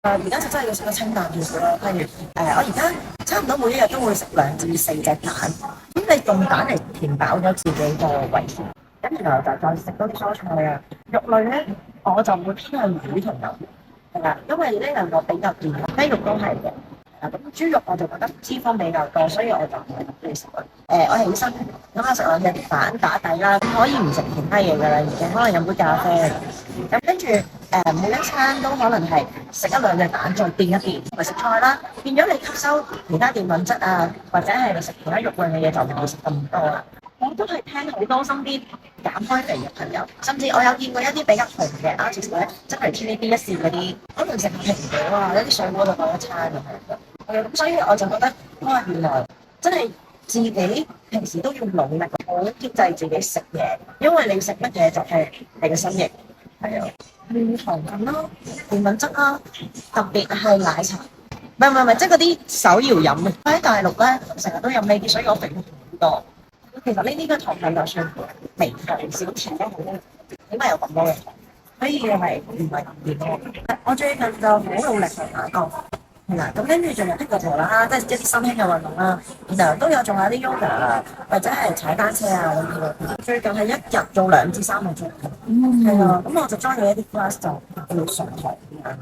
而家就真係要食得清淡少少啦。譬如我而家差唔多每一日都會食2至4隻蛋，咁你用蛋嚟填飽咗自己個胃，咁然後就再食多啲蔬菜啊。肉類咧，我就會偏向魚同牛，係啦，因為呢兩個比較健康，雞肉都係嘅。咁豬肉我就覺得脂肪比較多，所以我就唔係咁中意食佢。我起身咁我食兩隻蛋打底啦，可以唔食其他嘢噶啦，已經可能飲杯咖啡。咁跟住每一餐都可能係食一兩隻蛋，再墊一墊，同埋食菜啦，變咗你吸收其他澱粉質啊，或者係你食其他肉類嘅嘢就唔會食咁多啦。我都係聽好多身邊減開肥嘅朋友，甚至我有見過一啲比較紅嘅 artist 咧，真係 TVB 一線嗰啲，可能食蘋果啊，有啲水果就當一餐咁樣。咁所以我就覺得，哇！原來真係自己平時都要努力好抑制自己食嘢，因為你食乜嘢就係你嘅身形。係啊，糖分啦、澱粉質啦，特別係奶茶，唔係，即係嗰啲手搖飲啊！喺大陸咧，成日都飲呢啲，所以我肥好多。其實呢啲嘅糖分就算微糖少甜都好，起碼有咁多嘅糖，所以係唔係咁健康。我最近就好努力去打工。係啦，咁跟住仲有pickleball啦，即係一啲新興嘅運動啦。然後都有做下啲 yoga 啊，或者係踩單車啊咁樣。最近係一日做2至3個鐘。係啊，咁我就 join 咗一啲 class 就要上堂咁樣。